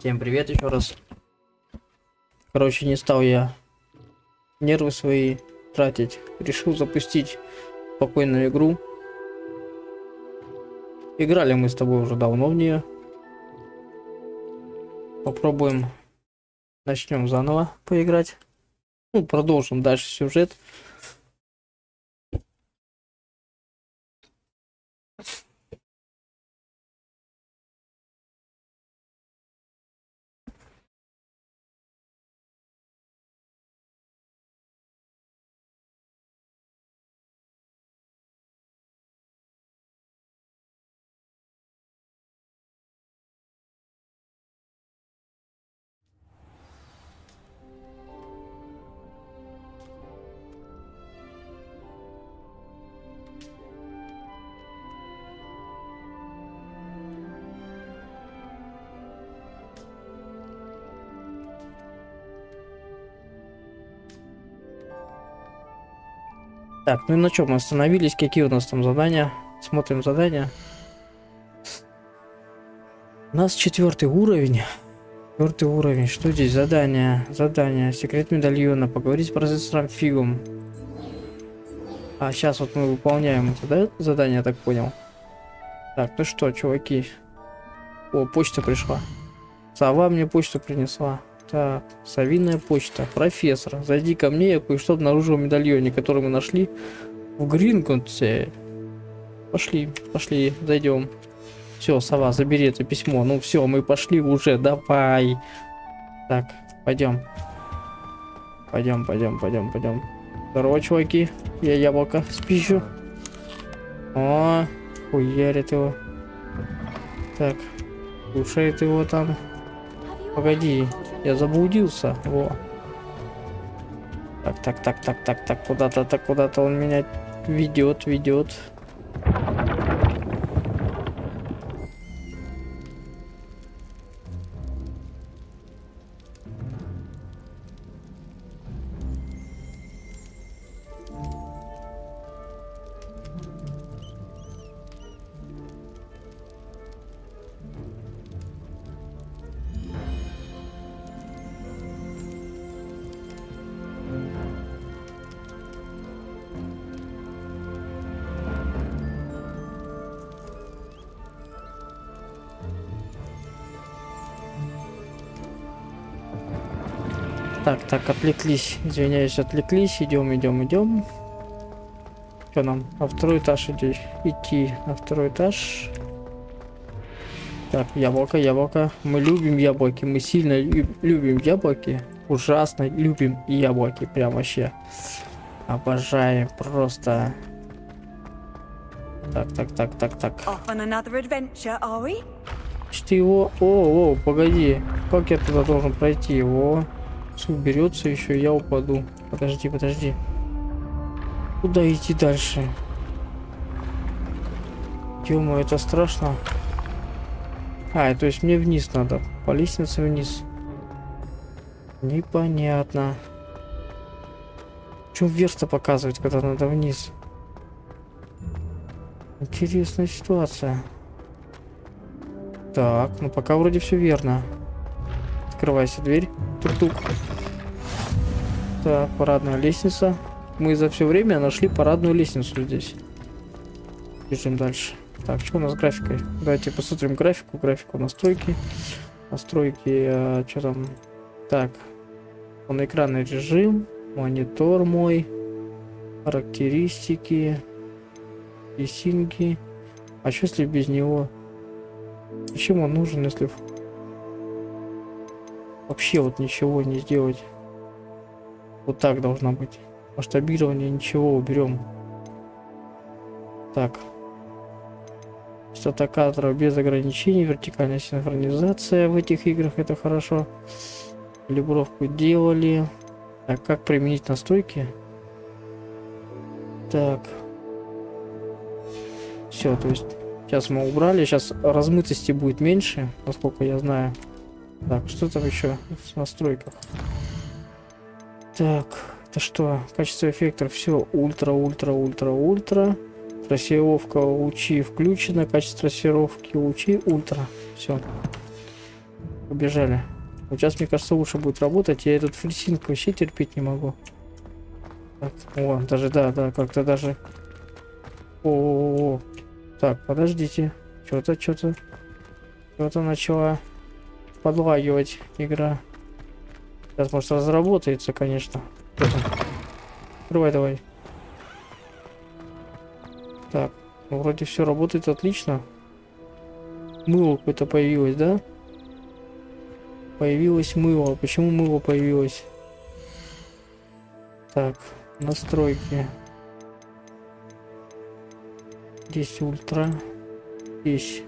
Всем привет еще раз. Короче, не стал я нервы свои тратить. Решил запустить спокойную игру. Играли мы с тобой уже давно в нее. Попробуем. Начнем заново поиграть. Ну, продолжим дальше сюжет. Так, ну и на чем мы остановились? Какие у нас там задания? Смотрим задания. У нас 4 уровень. 4 уровень. Что здесь? Задание. Задание. Секрет медальона. Поговорить с процессором фигом. А сейчас вот мы выполняем это, да? Задание, я так понял. Так, ну что, чуваки. О, почта пришла. Сова мне почту принесла. Так, совиная почта. Профессор, зайди ко мне, я кое-что обнаружил в медальоне, который мы нашли в Гринконце. Пошли, пошли, зайдем. Все, сова, забери это письмо. Ну все, мы пошли уже, давай. Так, пойдем. Пойдем. Здорово, чуваки. Я яблоко спищу. О, хуярит его. Так, кушает его там. Погоди, я заблудился. Во. Так, куда-то он меня ведет. Так, отвлеклись. Извиняюсь, отвлеклись. Идем. Что нам? На второй этаж идти. На второй этаж. Так, яблоко. Мы любим яблоки. Мы сильно любим яблоки. Ужасно любим яблоки. Прям вообще. Обожаем просто. Так. Что его? О, погоди. Как я туда должен пройти его? Уберется еще, я упаду. Подожди. Куда идти дальше? Тёма, это страшно. То есть мне вниз надо. По лестнице вниз. Непонятно. Что вверх-то показывать, когда надо вниз? Интересная ситуация. Так, ну пока вроде все верно. Открывайся, дверь. Тук-тук. Так, парадная лестница. Мы за все время нашли парадную лестницу здесь. Бежим дальше. Так, что у нас с графикой? Давайте посмотрим графику настройки. Настройки, что там? Так, полноэкранный режим, монитор мой, характеристики, рисинки. А что если без него? Зачем он нужен, если вообще вот ничего не сделать? Вот так должно быть. Масштабирование, ничего, уберем. Так. Частота кадров без ограничений, вертикальная синхронизация в этих играх, это хорошо. Калибровку делали. Так, как применить настройки? Так. Все, то есть сейчас мы убрали, сейчас размытости будет меньше, насколько я знаю. Так, что там еще в настройках? Так, это что? Качество эффектов, все ультра. Трассировка лучи включена, качество трассировки лучи ультра. Все. Побежали. Вот сейчас, мне кажется, лучше будет работать. Я этот фрисинг вообще терпеть не могу. Так, о, даже, да, как-то даже... О. Так, подождите. Что-то начала подлагивать игра. Сейчас, может, разработается, конечно. Открывай давай. Так, ну, вроде все работает отлично. Мыло какое-то появилось, да? Появилось мыло. Почему мыло появилось? Так, настройки. Здесь ультра. Здесь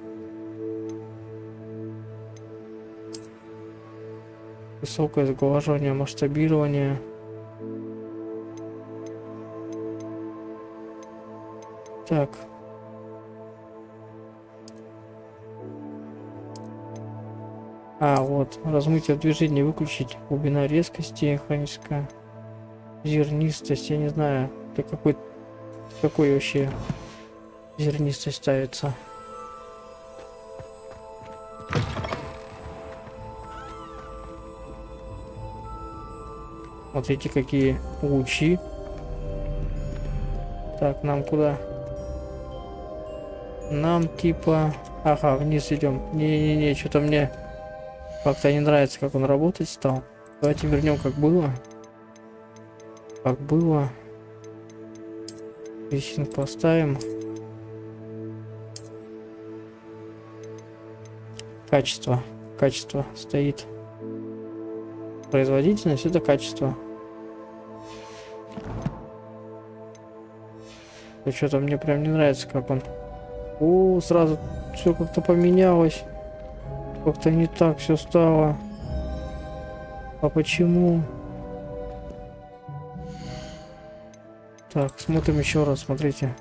высокое сглаживание, масштабирование. Так. А, вот, размытие в движении выключить. Глубина резкости, хроническая зернистость, я не знаю, для какой вообще зернистость ставится. Смотрите, какие лучи. Так, нам куда? Нам типа... Ага, вниз идем. Не-не-не, что-то мне как-то не нравится, как он работать стал. Давайте вернем, как было. Как было. Рисинг поставим. Качество. Качество стоит. Производительность — это качество. И что-то мне прям не нравится, как он. О, сразу все как-то поменялось. Как-то не так все стало. А почему? Так, смотрим еще раз, смотрите.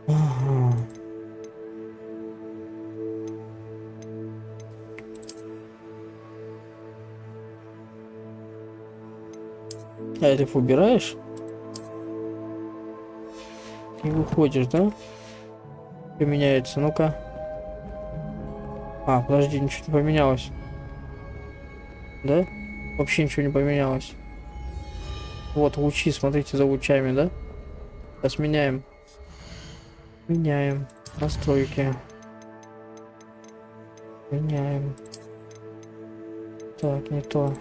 Ага. А эльф убираешь? И выходишь, да? Поменяется, ну-ка. А, подожди, ничего не поменялось. Да? Вообще ничего не поменялось. Вот лучи, смотрите за лучами, да? Сейчас меняем. Меняем. Настройки. Меняем. Так, не то.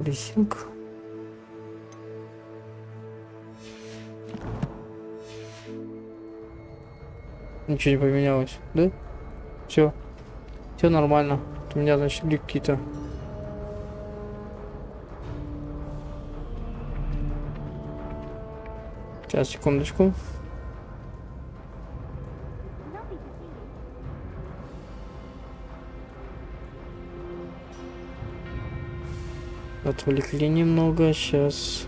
Рисинг. Ничего не поменялось, да? Все нормально. У меня, значит, какие-то. Сейчас, секундочку. Отвлекли немного, сейчас.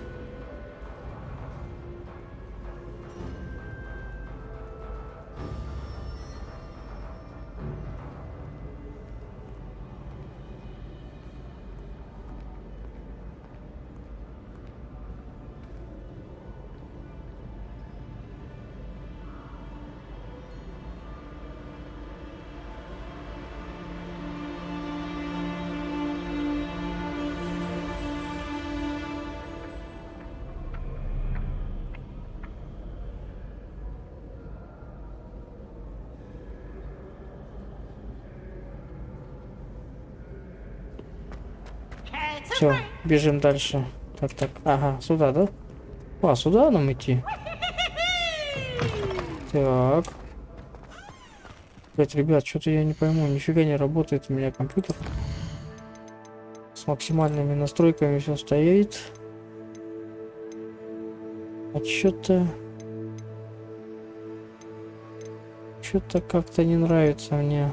Все, бежим дальше. Так. Ага, сюда, да? А, сюда нам идти. Так. Блять, ребят, что-то я не пойму. Нифига не работает у меня компьютер. С максимальными настройками все стоит. А что-то как-то не нравится мне.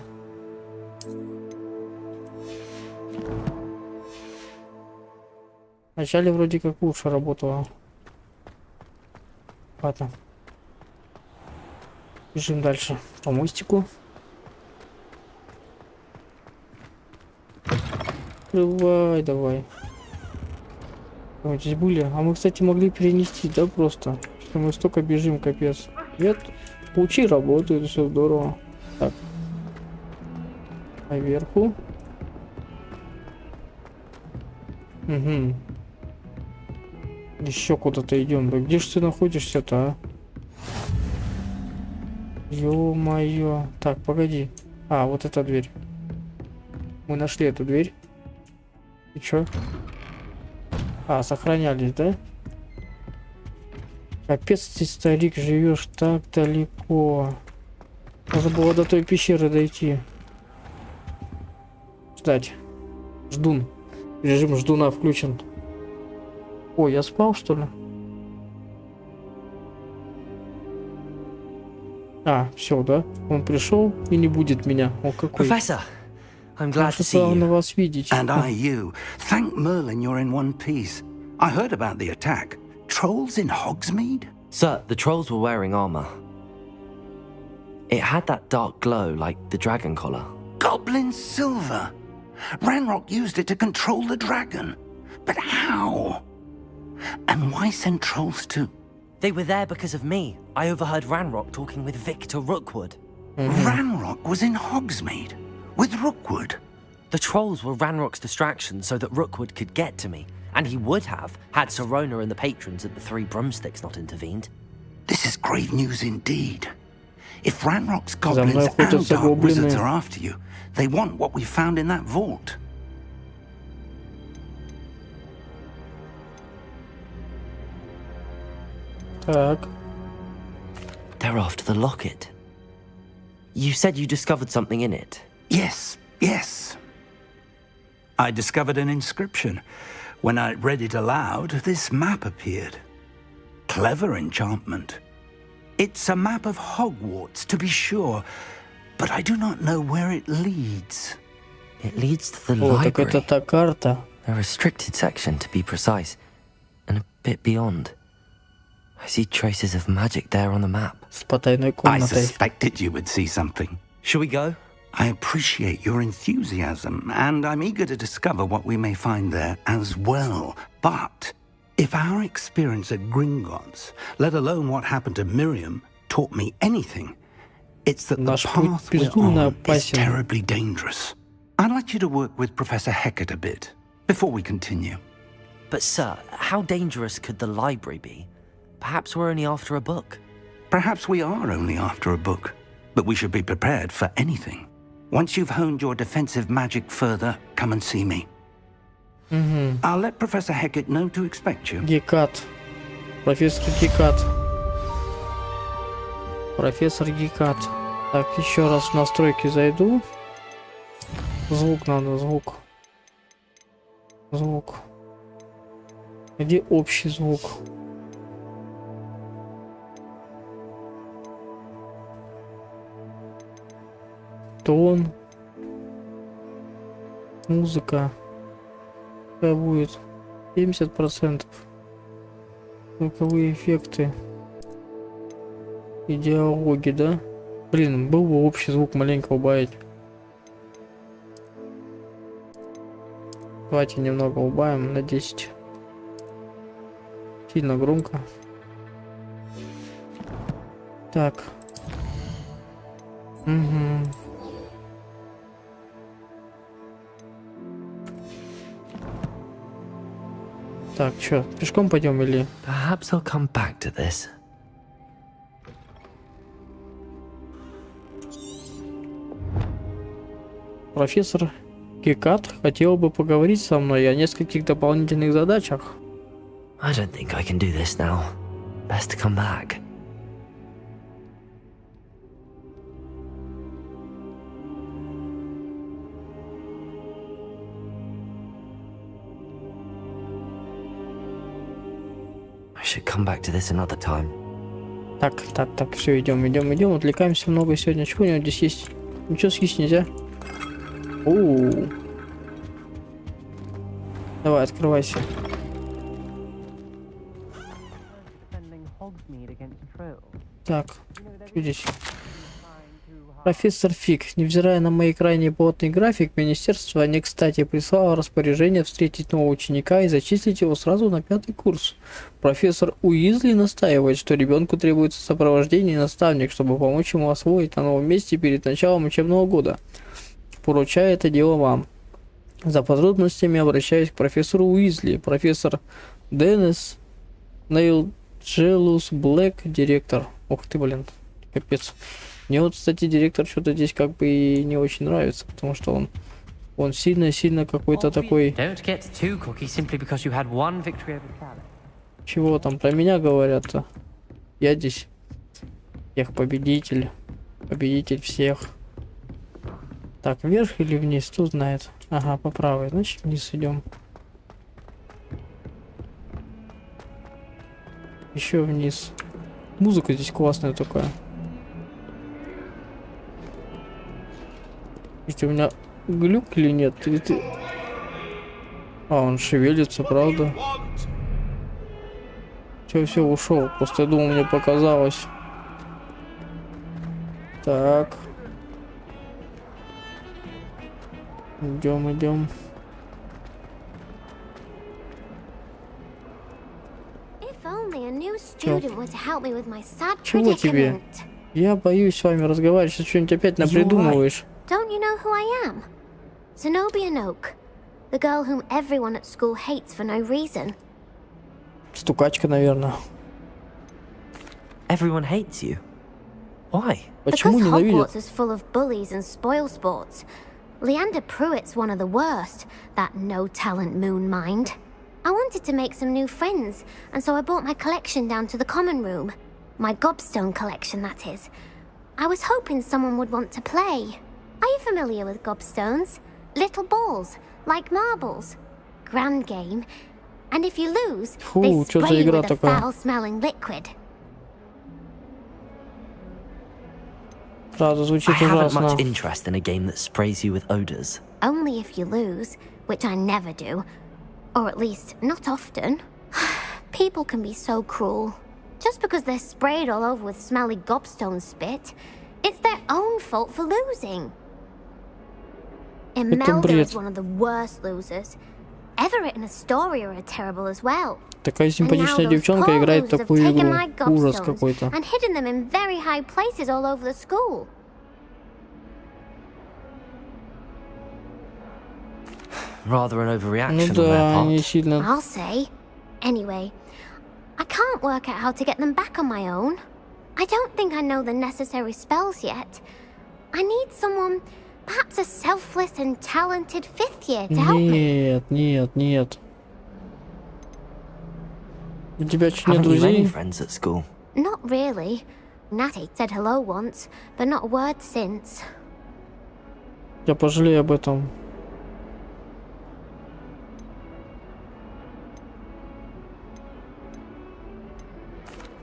Вначале вроде как лучше работало. Ладно. Бежим дальше по мостику. Открывай, давай. Вот здесь были. А мы, кстати, могли перенести, да, просто? Что мы столько бежим, капец. Нет, лучи работают, все здорово. Так. Наверху. Угу. Еще куда-то идем. Да где ж ты находишься-то, а? Ё-моё. Так, погоди. А, вот эта дверь. Мы нашли эту дверь. И чё? А, сохранялись, да? Капец, ты, старик, живешь так далеко. Можно было до той пещеры дойти. Ждать. Ждун. Режим ждуна включен. Ой, я спал, что ли? А, все, да? Он пришел и не будет меня. О, какой. Professor, I'm glad to see Славно you. вас видеть. And I you. Thank Merlin you're in one piece. I heard about the attack. Trolls in Hogsmeade? Sir, the trolls were wearing armor. It had that dark glow like the dragon collar. Goblin silver. Ranrock used it to control the dragon. But how? And why send trolls too? They were there because of me. I overheard Ranrock talking with Victor Rookwood. Ranrock was in Hogsmeade with Rookwood. The trolls were Ranrock's distraction so that Rookwood could get to me. And he would have, had Sirona and the patrons at the Three Broomsticks not intervened. This is grave news indeed. If Ranrock's goblins мной and охотятся dark wizards гоблины. are after you, they want what we found in that vault. Так. They're after the locket. You said you discovered something in it. Yes, yes. I discovered an inscription. When I read it aloud, this map appeared. Clever enchantment. It's a map of Hogwarts, to be sure, but I do not know where it leads. It leads to the О, так это library. та карта. A restricted section, to be precise, and a bit beyond. I see traces of magic there on the map. С потайной I комнатой. suspected you would see something. Shall we go? I appreciate your enthusiasm, and I'm eager to discover what we may find there as well. But if our experience at Gringotts, let alone what happened to Miriam, taught me anything, it's that the Наш путь path we're безумно on is опасен. terribly dangerous. I'd like you to work with Professor Hecat a bit before we continue. But sir, how dangerous could the library be? Perhaps we're only after a book. Perhaps we are only after a book, but we should be prepared for anything. Once you've honed your defensive magic further, come and see me. I'll let Professor Hecat know to expect you. Гекат. Профессор Гекат. Профессор Гекат. Так, еще раз в настройки зайду. Звук надо, звук. Звук. Где общий звук? Тон. Музыка. Какая будет? 70%. Звуковые эффекты. И диалоги, да? Блин, был бы общий звук маленько убавить. Давайте немного убавим на 10. Сильно громко. Так. Угу. Так, чё, пешком пойдем или... Perhaps I'll come back to this. Профессор Гекат хотел бы поговорить со мной о нескольких дополнительных задачах. I don't think I can do this now. Best to come back. I should come back to this another time. Так, все, идем, отвлекаемся много сегодня. Чего у него здесь есть? Ничего съесть нельзя? Оу. Давай, открывайся. Так, что здесь? Профессор Фиг, невзирая на мои крайне плотный график, министерство не кстати прислало распоряжение встретить нового ученика и зачислить его сразу на 5-й курс. Профессор Уизли настаивает, что ребенку требуется сопровождение и наставник, чтобы помочь ему освоить на новом месте перед началом учебного года. поручаю это дело вам. За подробностями обращаюсь к профессору Уизли, профессор Деннис Нейл Джелус Блэк, директор. Ух ты, блин, капец. Мне вот, кстати, директор что-то здесь как бы и не очень нравится, потому что он сильно какой-то такой... Чего там про меня говорят-то? Я здесь всех победитель. Победитель всех. Так, вверх или вниз? Кто знает. Ага, по правой. Значит, вниз идем. Еще вниз. Музыка здесь классная такая. Ведь у меня глюк или нет? Или ты... А, он шевелится, правда? Все, ушел. Просто я думал, мне показалось. Так. Идем. Чего тебе? Я боюсь с вами разговаривать, что что-нибудь опять напридумываешь. Don't you know who I am? Zenobia Noak, the girl whom everyone at school hates for no reason. Стукачка, наверное. Everyone hates you. Why? Почему Because ненавидят? Hogwarts is full of bullies and spoil sports. Leander Pruitt's one of the worst, that no-talent moon mind. I wanted to make some new friends, and so I brought my collection down to the common room. My gobstone collection, that is. I was hoping someone would want to play. Are you familiar with gobstones? Little balls, like marbles. Grand game. And if you lose, they Чё за spray you игра with a такая? foul-smelling liquid. Сразу I звучит haven't ужасно. much interest in a game that sprays you with odors. Only if you lose, which I never do. Or at least, not often. People can be so cruel. Just because they're sprayed all over with smelly gobstone spit, it's their own fault for losing. Imelda бред. is one of the worst losers. Everett and Astoria are terrible as well. Такая And now симпатичная those девчонка poor играет losers have такую taken игру. my Ужас gobstones какой-то. and hidden them in very high places all over the school. Rather an Ну overreaction on да, their они part. сильно... I'll say. Anyway, I can't work out how to get them back on my own. I don't think I know the necessary spells yet. I need someone, perhaps a selfless and talented fifth year to help me. Нет. У тебя что, нет Haven't you any друзей? friends at school? Not really. Natty said hello once, but not a word since. Я пожалею об этом.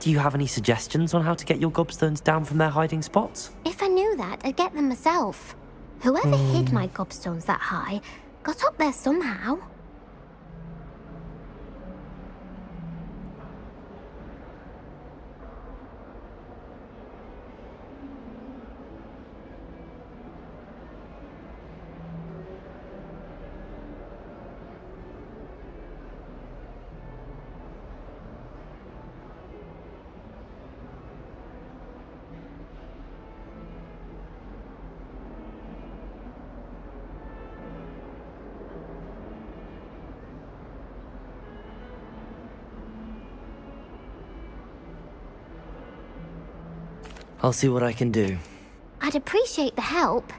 Do you have any suggestions on how to get your gobstones down from their hiding spots? If I knew that, I'd get them myself. Whoever hid my gobstones that high got up there somehow. I'll see what I can do. I'd appreciate the help.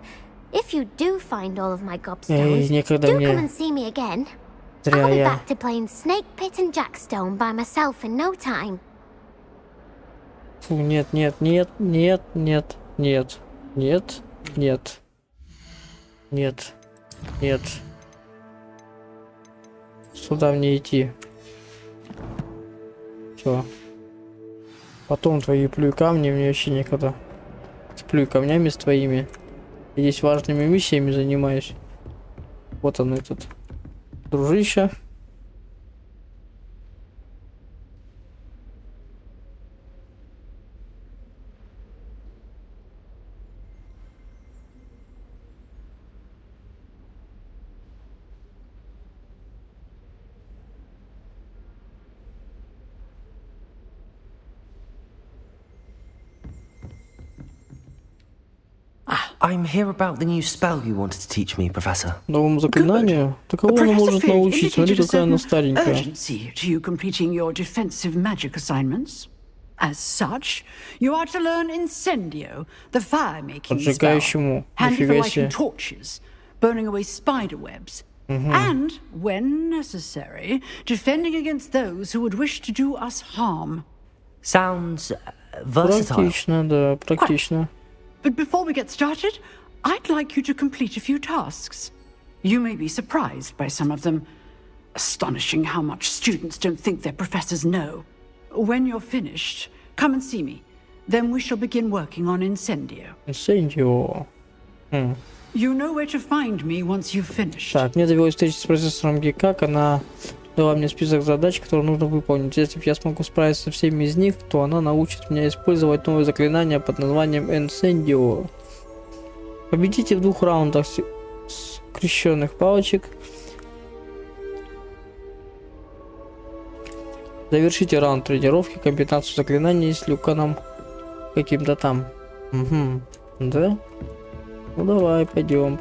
If you do find all of my gobstones, некогда do мне. come and see me again. Зря I'll be я. back to playing Snake Pit and Jackstone by myself in no time. Фу, нет. Сюда мне идти. Все. Потом твои плюй камни, мне вообще некогда. Сплюй камнями с твоими. Я здесь важными миссиями занимаюсь. Вот он этот. Дружище. I'm here about the new spell you wanted to teach me, Professor. Новому заклинанию? Так кого она может научить? Смотри, какая она старенькая. Urgency to you completing your defensive magic assignments. As such, you are to learn Incendio, the fire-making spell, Поджигающему. handy for Нифига lighting себе. torches, burning away spider webs, and, when necessary, defending against those who would wish to do us harm. Sounds versatile. Практично, да, практично. But before we get started, I'd like you to complete a few tasks. You may be surprised by some of them. Astonishing how much students don't think their professors know. When you're finished, come and see me. Then we shall begin working on Incendio. Инсендио. You know where to find me once you've finished. Так, мне довелось встретиться с процессором Гекак. Она дала мне список задач, которые нужно выполнить. Если я смогу справиться со всеми из них, то она научит меня использовать новое заклинание под названием Инсендио. Победите в 2 раундах скрещенных палочек. Завершите раунд тренировки, комбинацию заклинаний с люканом каким-то там. Угу. Да? Ну давай, пойдем.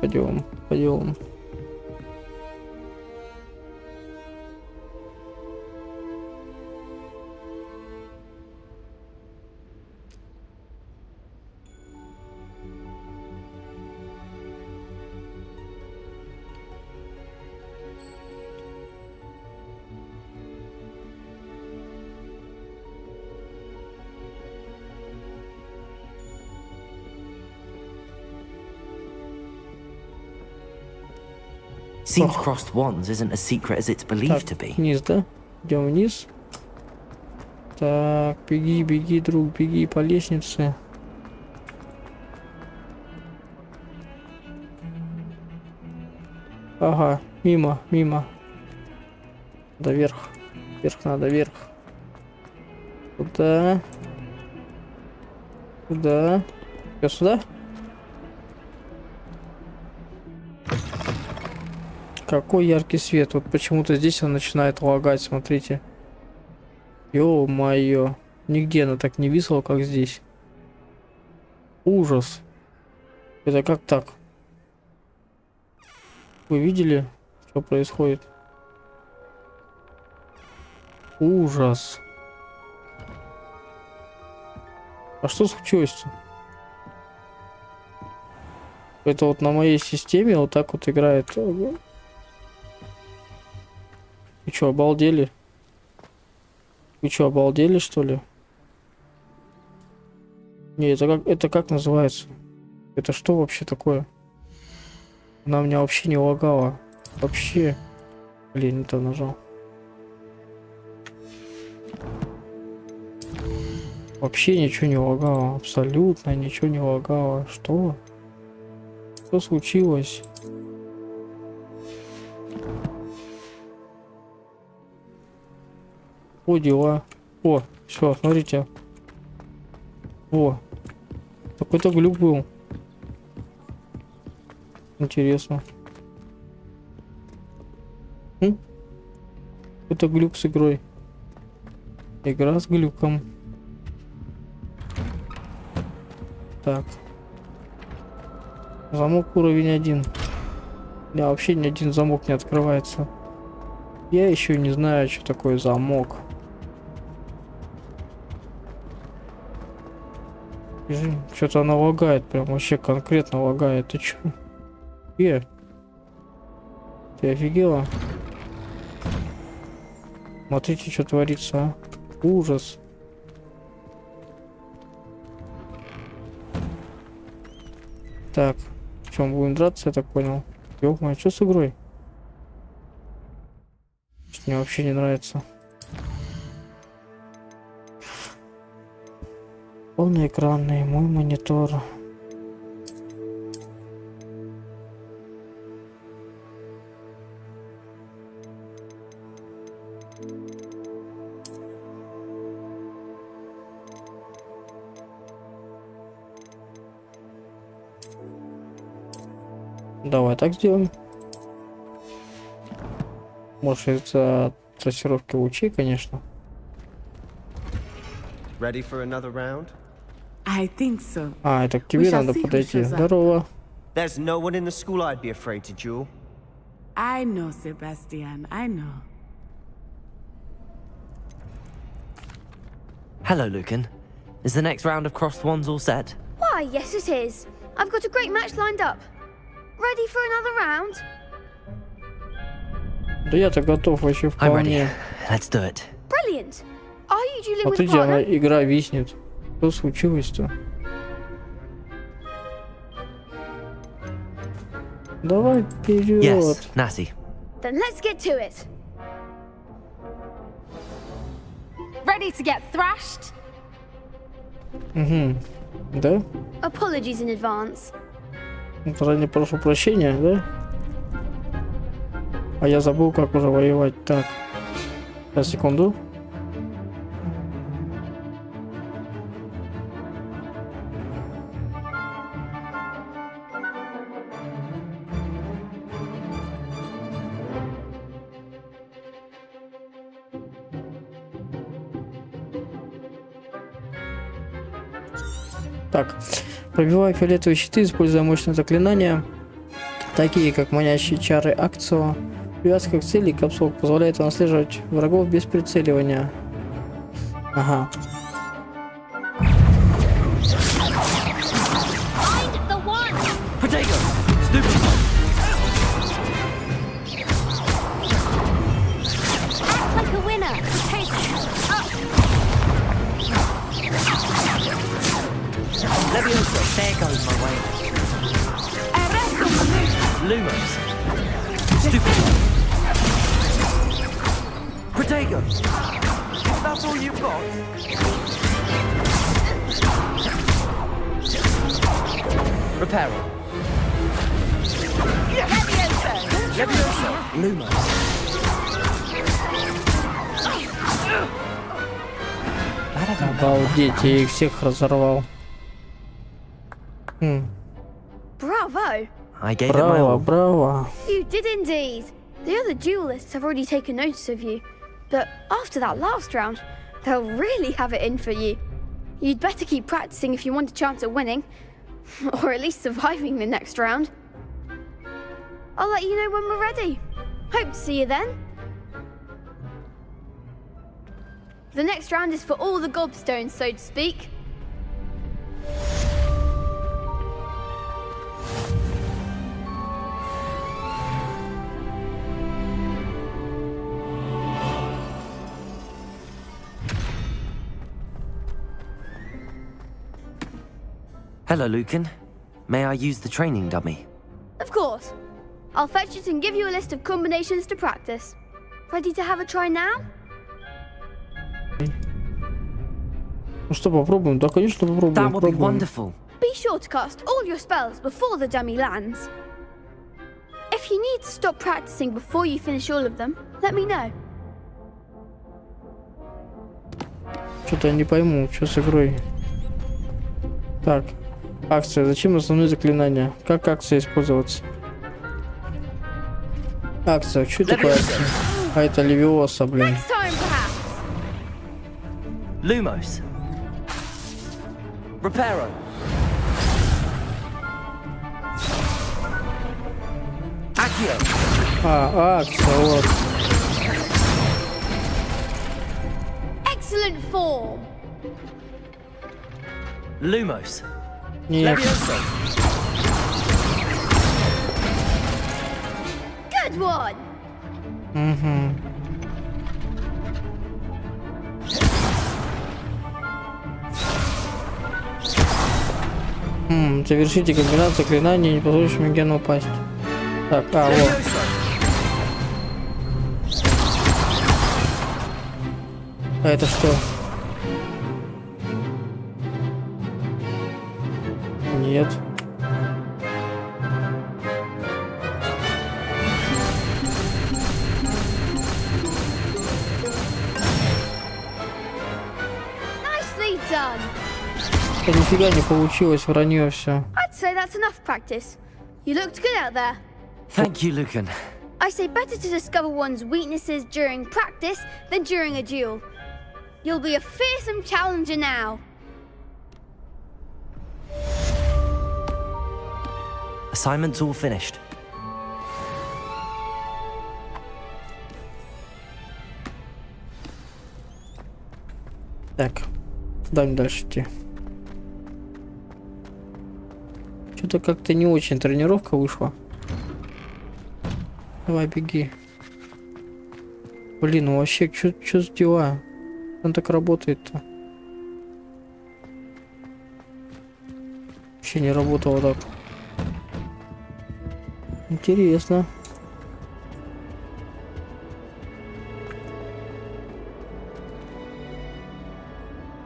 Seems crossed wands isn't as secret as it's believed to Так, be. вниз, да? Идем вниз. Так, беги, друг, беги по лестнице. Ага, мимо. Да вверх. Вверх. Куда? Я сюда? Какой яркий свет. Вот почему-то здесь он начинает лагать, смотрите. Ё-моё. Нигде она так не висела, как здесь. Ужас. Это как так? Вы видели, что происходит? Ужас. А что случилось-то? Это вот на моей системе вот так вот играет. Вы чё, обалдели? Что ли? Не, это как называется? Это что вообще такое? Она меня вообще не лагала. Вообще. Блин, не то нажал. Вообще ничего не лагало. Абсолютно ничего не лагало. Что? Что случилось? О, дела. О, все, смотрите. О, какой-то глюк был. Интересно. Какой-то глюк с игрой. Игра с глюком. Так. Замок уровень 1. У меня вообще ни один замок не открывается. Я еще не знаю, что такое замок. Что-то она лагает, прям вообще конкретно лагает. Ты чё? Ты офигела? Смотрите, что творится, а? Ужас. Так, в чем будем драться, я так понял. Ёх-моё, что с игрой? Мне вообще не нравится. Полноэкранный, мой монитор. Давай так сделаем. Может, из-за трассировки лучей, конечно. Ready for another round? I think so. А, это к тебе надо подойти. Здорово. There's no one in the school I'd be afraid to duel. I know, Sebastian, I know. Hello, Lucan. Is the next round of crossed wands all set? Why, yes it is. I've got a great match lined up. Ready for another round? Да я-то готов вообще I'm ready. вполне. Let's do it. Brilliant. Are you dueling with Смотрите, она partner? игра виснет. Что случилось-то? Давай вперед. Yes, Natty. Then let's get to it. Ready to get thrashed? Угу. Да? Apologies in advance. Заранее прошу прощения, да? А я забыл, как уже воевать. Так. Сейчас, секунду. Так, пробивая фиолетовые щиты, используя мощные заклинания, такие как манящие чары акцио, привязка к цели и капсул позволяет вам отслеживать врагов без прицеливания. Ага. Protego! Stupid! Act like a winner. Take up. Leviosa, there goes my way. Lumos. Stupid. Protego! That's all you've got? Reparo. Leviosa. Lumos. Обалдеть, я их всех разорвал. Bravo. I gave it my Браво, all. браво. You did indeed. The other duelists have already taken notice of you. But after that last round, they'll really have it in for you. You'd better keep practicing if you want a chance at winning. Or at least surviving the next round. I'll let you know when we're ready. Hope to see you then. The next round is for all the gobstones, so to speak. Hello, Lucan. May I use the training dummy? Of course. I'll fetch it and give you a list of combinations to practice. Ready to have a try now? Ну что, попробуем? Да, конечно, попробуем. That would be Попробуем. wonderful. Be sure to cast all your spells before the dummy lands. If you need to stop practicing before you finish all of them, let me know. Что-то я не пойму, что с игрой. Так, акция. Зачем основные заклинания? Как акция использоваться? Акция. Что такое акция? А это Левиоса, блин. Next time, perhaps. Lumos. Reparo. Accio. А, акция, вот. Excellent form. Lumos. Нет. Leviosa. Good one. Угу. Завершите комбинацию заклинаний, не позволишь Мегену упасть. Так, а, вот. Leviosa. А это что? Нет. Nicely done. Да нифига не получилось, вранье все. I'd say that's enough practice. You looked good out there. Thank you, Lucan. I say better to discover one's weaknesses during practice than during a duel. You'll be a fearsome challenger now. Assignment's all finished. Так, куда мне дальше идти? Что-то как-то не очень тренировка вышла. Давай, беги. Блин, ну вообще, что за дела? Он так работает-то. Вообще не работало так. Интересно.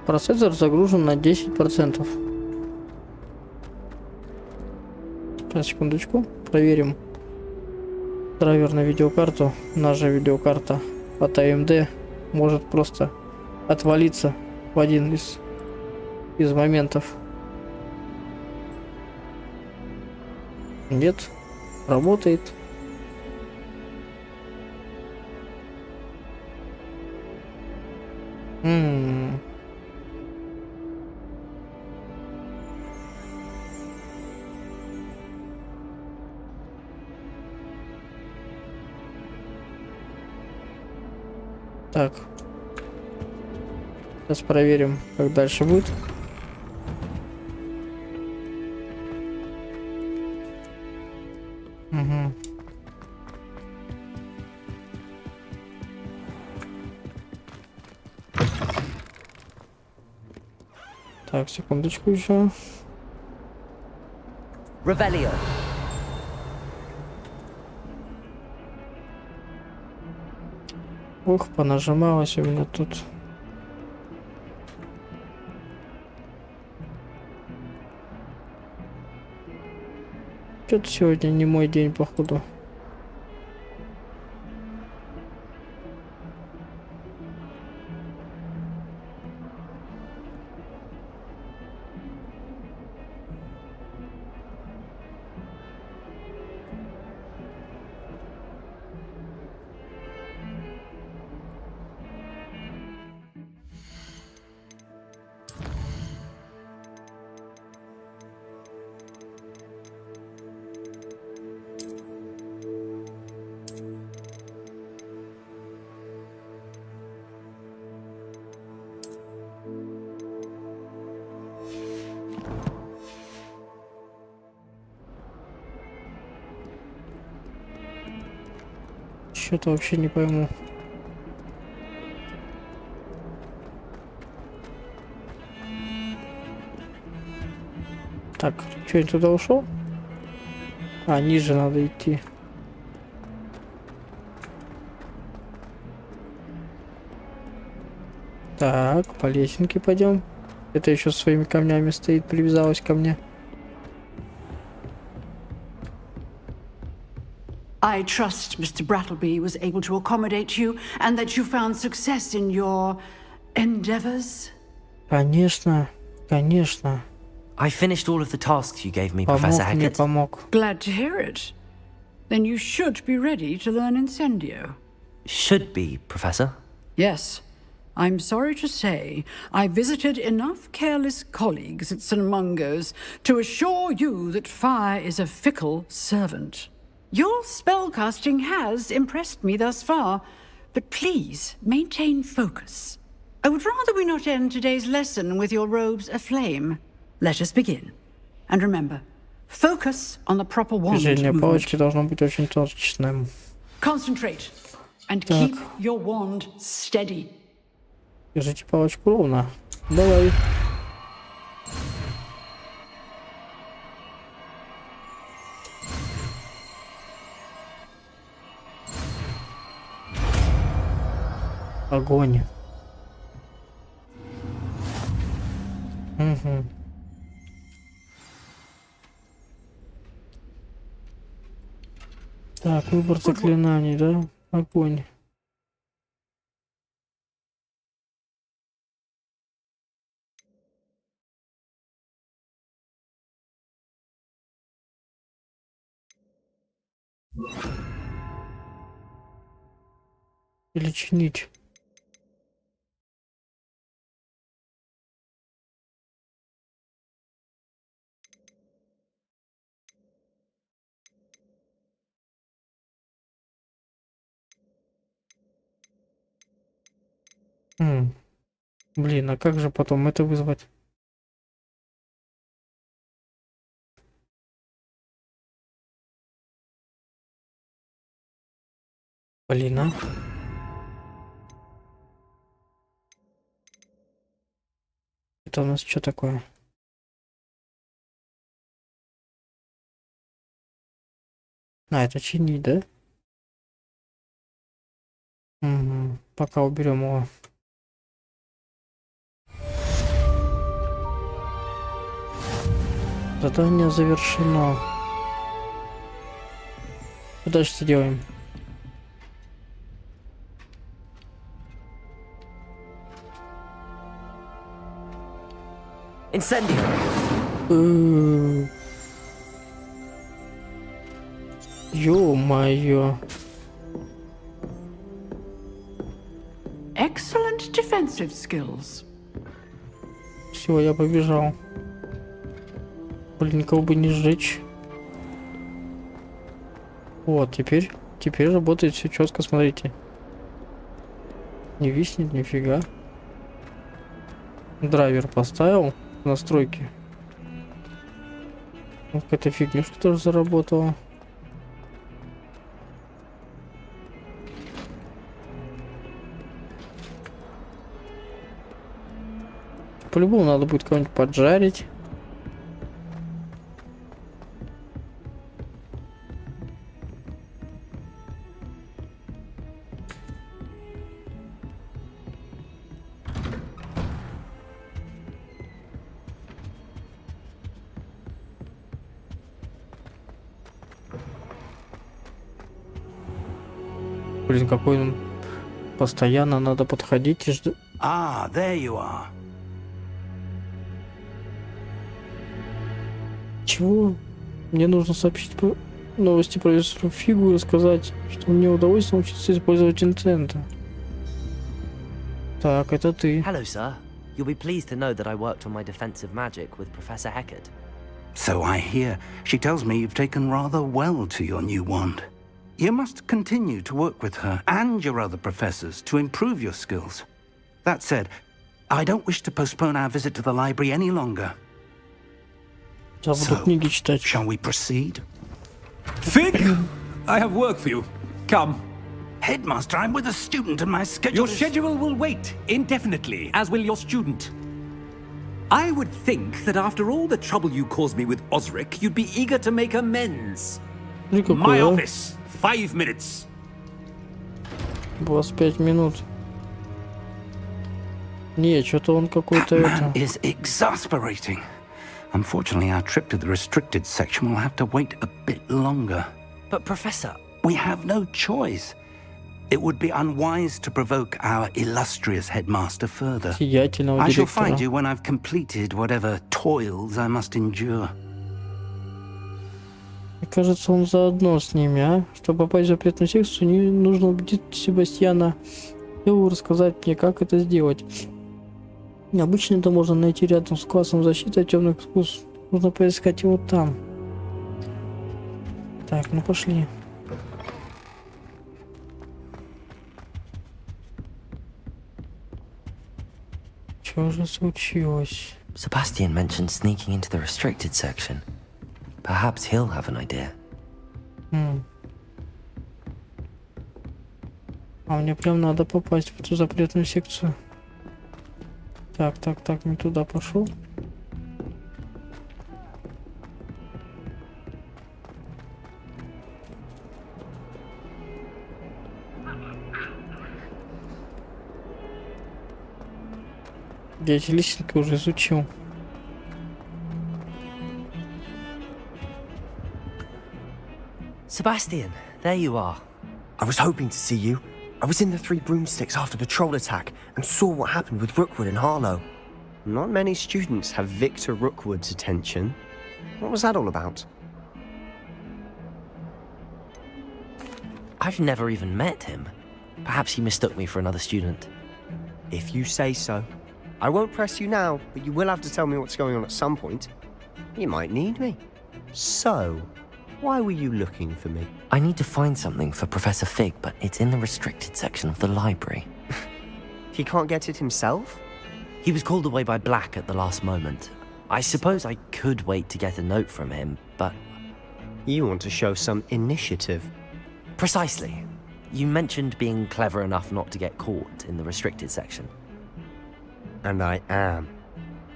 Процессор загружен на 10%. Сейчас, секундочку. Проверим драйвер на видеокарту. Наша видеокарта от AMD может просто отвалиться в один из моментов. Нет, работает. Так. Сейчас проверим, как дальше будет. Угу. Так, секундочку еще. Revelio. Ох, понажималось у меня тут. Что-то сегодня не мой день, походу. Что-то вообще не пойму. Так, что я туда ушел? А, ниже надо идти. Так, по лесенке пойдем. Это еще своими камнями стоит, привязалась ко мне. I trust Mr. Brattleby was able to accommodate you and that you found success in your endeavors. Конечно, конечно. I finished all of the tasks you gave me, Помог Professor мне, Hackett. помог. Glad to hear it. Then you should be ready to learn Incendio. Should be, Professor. Yes. I'm sorry to say, I visited enough careless colleagues at St. Mungo's to assure you that fire is a fickle servant. Your spellcasting has impressed me thus far, but please maintain focus. I would rather we not end today's lesson with your robes aflame. Let us begin. And remember, focus on the proper wand Движение movement. палочки должно быть очень точным. Concentrate and keep your wand steady. Держите палочку ровно. Давай. Огонь. Угу. Так, выбор заклинаний, да? Огонь. Или чинить. Блин, а как же потом это вызвать? Блин, а? Это у нас что такое? А, это чинить, да? Угу. Пока уберем его. Задание завершено. Что дальше делаем? Incendio. Ё-моё. Excellent defensive skills. Все, я побежал. Блин, никого бы не сжечь. Вот, теперь работает все четко, смотрите. Не виснет, нифига. Драйвер поставил в настройки. Вот какая-то фигнюшка тоже заработала. По-любому надо будет кого-нибудь поджарить. Блин, какой он постоянно надо подходить и ждать. Ah, there you are. Чего? Мне нужно сообщить новости профессору Фигу и рассказать, что мне удалось научиться использовать инцента. Так, это ты. Hello, sir. You'll be pleased to know that I worked on my defensive magic with Professor Heckard. So I hear. She tells me you've taken rather well to your new wand. You must continue to work with her and your other professors to improve your skills. That said, I don't wish to postpone our visit to the library any longer. Я буду книги читать. Shall we proceed? Fig, I have work for you. Come. Headmaster, I'm with a student and my schedule Your is... schedule will wait indefinitely, as will your student. I would think that after all the trouble you caused me with Osric, you'd be eager to make amends. My office, 5 minutes. 25 минут. Не, что-то он какой-то That man это... is exasperating. Unfortunately, our trip to the restricted section will have to wait a bit longer. But, Professor... We have no choice. It would be unwise to provoke our illustrious headmaster further. Сиятельного I shall директора. find you when I've completed whatever toils I must endure. Мне кажется, он заодно с ними, а? Чтобы попасть в запретную секцию, не нужно убедить Себастьяна и рассказать мне, как это сделать. Обычно это можно найти рядом с классом защиты от темных искусств. Нужно поискать его там. Так, ну пошли. Что же случилось? Sebastian mentioned sneaking into the restricted section. Perhaps he'll have an idea. А мне прям надо попасть в эту запретную секцию. Так, не туда пошел. Я эти лесенки уже изучил. Sebastian, there you are. I was hoping to see you. I was in the Three Broomsticks after the troll attack and saw what happened with Rookwood and Harlow. Not many students have Victor Rookwood's attention. What was that all about? I've never even met him. Perhaps he mistook me for another student. If you say so. I won't press you now, but you will have to tell me what's going on at some point. You might need me. So, why were you looking for me? I need to find something for Professor Fig, but it's in the restricted section of the library. He can't get it himself? He was called away by Black at the last moment. I suppose I could wait to get a note from him, but... You want to show some initiative. Precisely. You mentioned being clever enough not to get caught in the restricted section. And I am.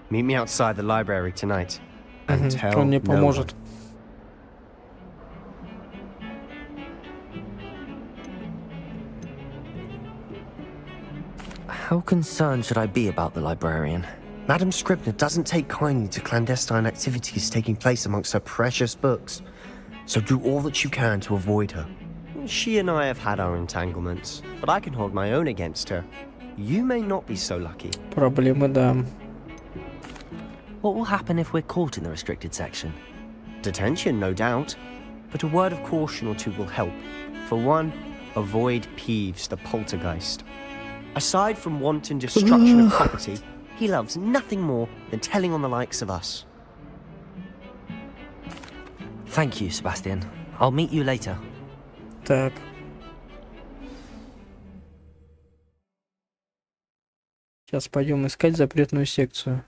Meet me outside the library tonight. And tell Он мне no one. поможет. How concerned should I be about the librarian? Madam Scribner doesn't take kindly to clandestine activities taking place amongst her precious books. So do all that you can to avoid her. She and I have had our entanglements, but I can hold my own against her. You may not be so lucky. Проблемы, да. What will happen if we're caught in the restricted section? Detention, no doubt. But a word of caution or two will help. For one, avoid Peeves, the poltergeist. Aside from wanton destruction of property, he loves nothing more than telling on the likes of us. Thank you, Sebastian. I'll meet you later. Так. Сейчас пойдем искать запретную секцию.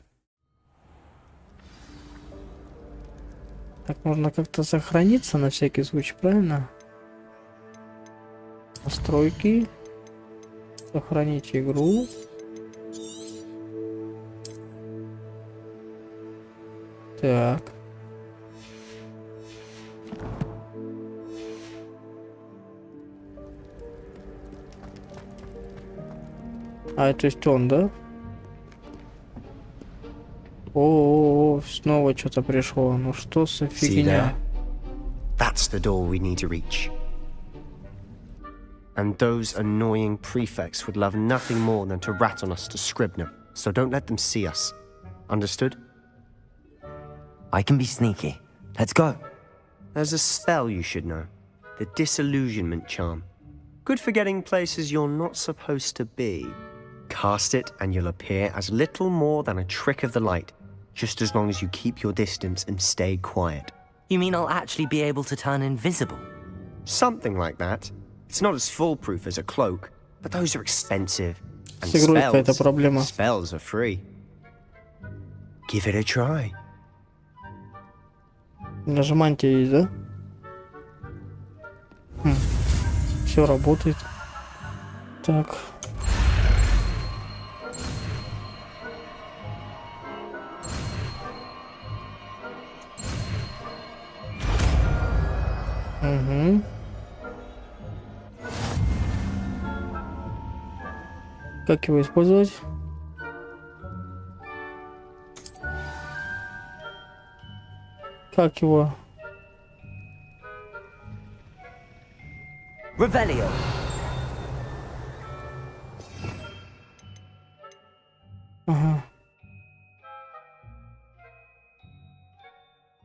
Так, можно как-то сохраниться на всякий случай, правильно? Настройки. Сохранить игру. Так. А, это есть он, да? О, снова что-то пришло. Ну что за фигня? That's the door we need to reach. And those annoying prefects would love nothing more than to rat on us to Scribner. So don't let them see us. Understood? I can be sneaky. Let's go. There's a spell you should know. The disillusionment charm. Good for getting places you're not supposed to be. Cast it and you'll appear as little more than a trick of the light, just as long as you keep your distance and stay quiet. You mean I'll actually be able to turn invisible? Something like that. It's not as foolproof as a cloak, but those are expensive. And С игрой какая-то проблема. spells are free. Give it a try. Даже мантия есть, да? Все работает. Так. Угу. Как его использовать? Как его? Revelio. Ага.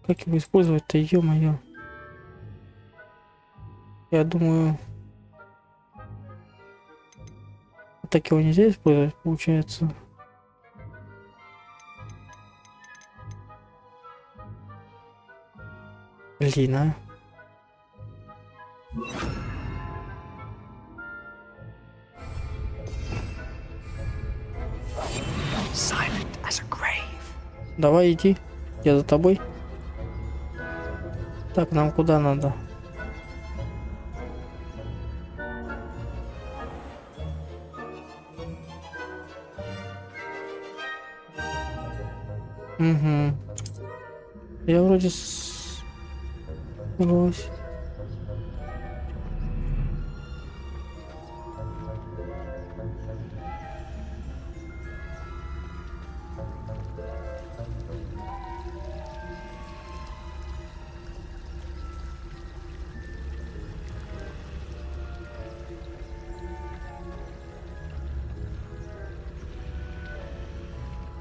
Как его использовать-то, ё-моё? Я думаю... Так его нельзя использовать, получается. Блин, а. Silent as a grave. Давай иди, я за тобой. Так, нам куда надо? Угу. Я вроде брось.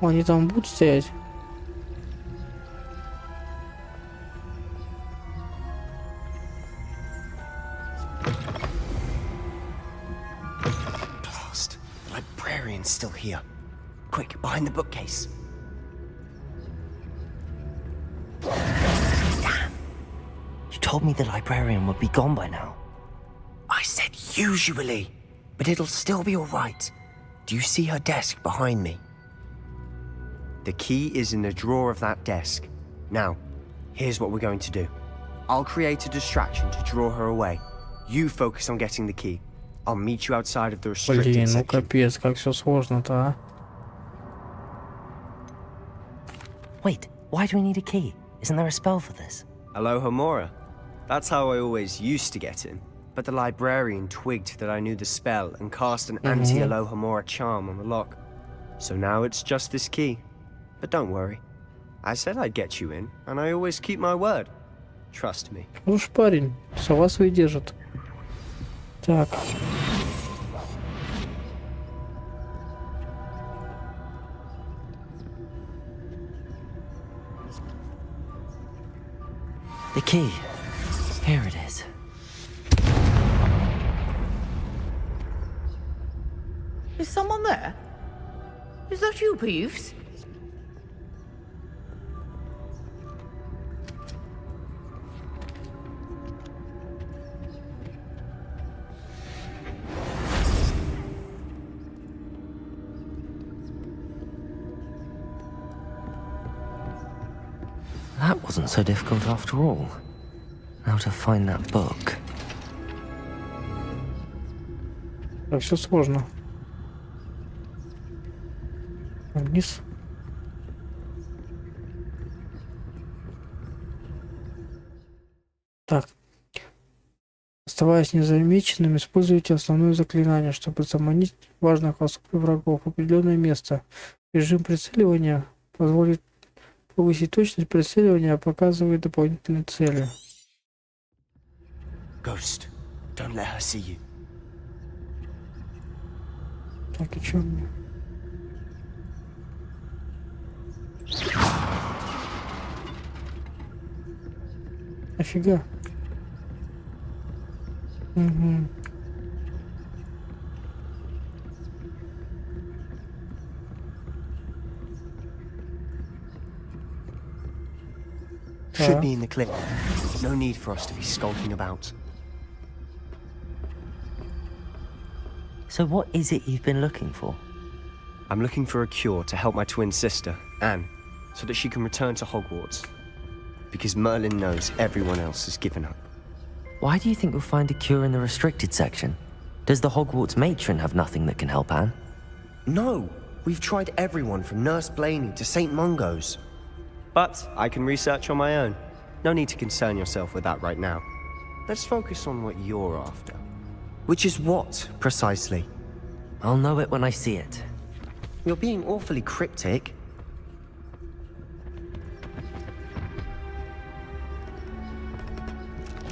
Они там будут стоять? Blast. The librarian's still here. Quick, behind the bookcase. Damn. You told me the librarian would be gone by now. I said usually, but it'll still be all right. Do you see her desk behind me? The key is in the drawer of that desk. Now, here's what we're going to do. I'll create a distraction to draw her away. You focus on getting the key. I'll meet you outside of the restricted Блин, ну section. капец, как все сложно-то, а? Wait, why do we need a key? Isn't there a spell for this? Alohomora. That's how I always used to get in. But the librarian twigged that I knew the spell and cast an anti-Alohomora charm on the lock. So now it's just this key. But don't worry. I said I'd get you in, and I always keep my word. Trust me. Уж парень, сова свои держит. Так. The key. Here it is. Is someone there? Is that you, Peeves? That wasn't so difficult after all. Now to find that book. Так, все сложно. Вниз. Так. Оставаясь незамеченным, используйте основное заклинание, чтобы заманить важных особ и врагов в определенное место. Режим прицеливания позволит повысить точность прицеливания, а показывает дополнительные цели. Ghost, don't let her see you. Так, и чё мне? Офига. Угу. Should be in the clip. No need for us to be skulking about. So what is it you've been looking for? I'm looking for a cure to help my twin sister, Anne, so that she can return to Hogwarts. Because Merlin knows everyone else has given up. Why do you think you'll find a cure in the restricted section? Does the Hogwarts matron have nothing that can help Anne? No! We've tried everyone from Nurse Blaney to St. Mungo's. But I can research on my own. No need to concern yourself with that right now. Let's focus on what you're after. Which is what, precisely? I'll know it when I see it. You're being awfully cryptic.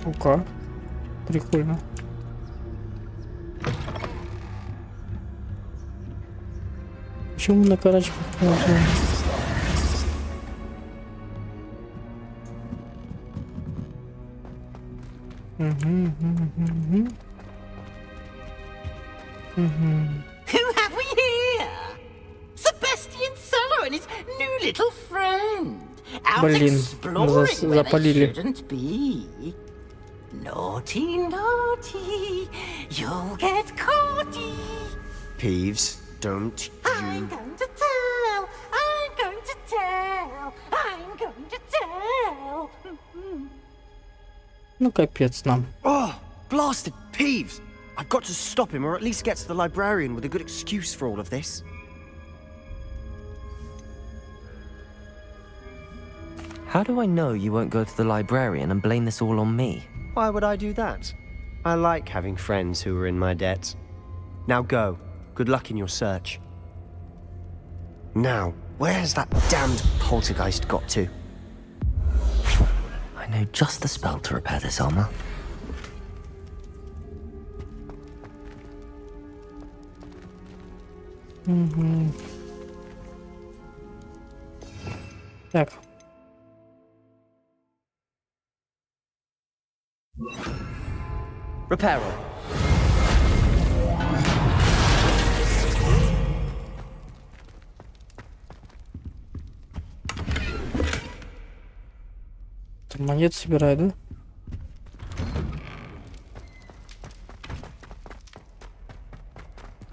Ну-ка. Прикольно. Почему на карачках можно? Who have we here? Sebastian Solo and his new little friend. Out Блин, exploring where they запалили. shouldn't be. Naughty, naughty, you'll get caughty. Peeves, don't I'm you... going to tell, I'm going to tell, I'm going to tell. Ну капец нам. Oh, blasted Peeves! I've got to stop him, or at least get to the librarian with a good excuse for all of this. How do I know you won't go to the librarian and blame this all on me? Why would I do that? I like having friends who are in my debt. Now go. Good luck in your search. Now, where has that damned poltergeist got to? I know just the spell to repair this armor. Так. Reparo. Монет собирай, да?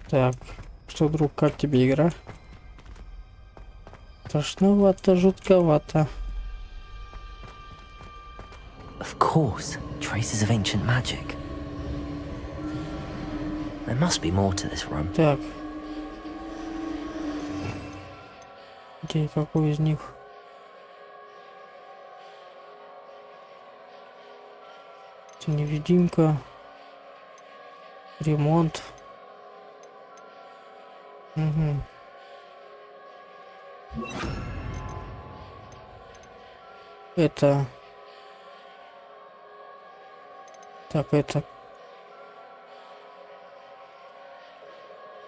Так. Что, друг, как тебе игра? Страшновато, жутковато. Of course, traces of ancient magic. There must be more to this room. Так. Окей, какой из них? Это невидимка. Ремонт. Угу. Это... Так, это...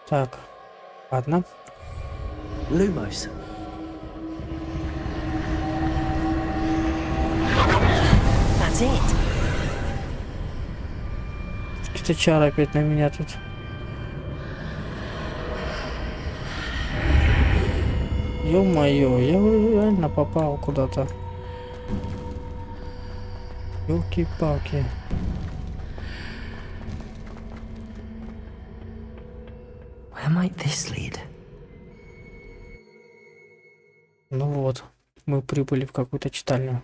Так. Ладно. Lumos. That's it. Какие-то чары опять на меня тут. Ё-моё, я реально попал куда-то. Ёлки-палки. Where might this lead? Ну вот, мы прибыли в какую-то читальню.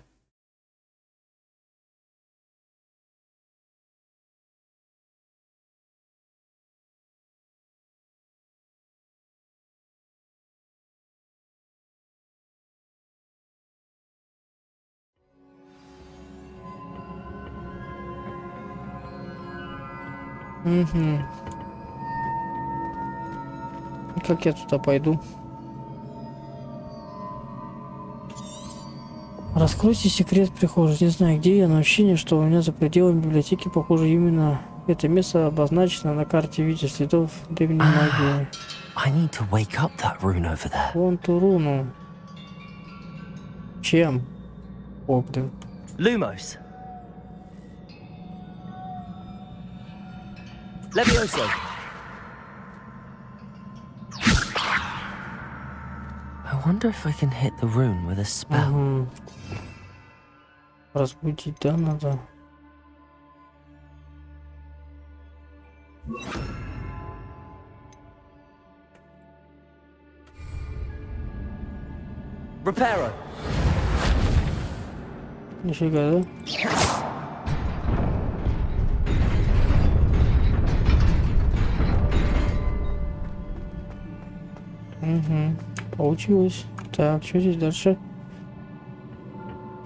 Угу. Как я туда пойду? Раскройте секрет прихожей. Не знаю, где я, но ощущение, что у меня за пределами библиотеки, похоже, именно это место обозначено на карте в виде следов древней магии. I need to wake up that rune over there. Вон ту руну. Чем? О, блин. Lumos. Levioso. I wonder if I can hit the rune with a spell. Угу. Разбудить, да, надо? Reparo. Нифига, да? Угу. Получилось. Так, что здесь дальше?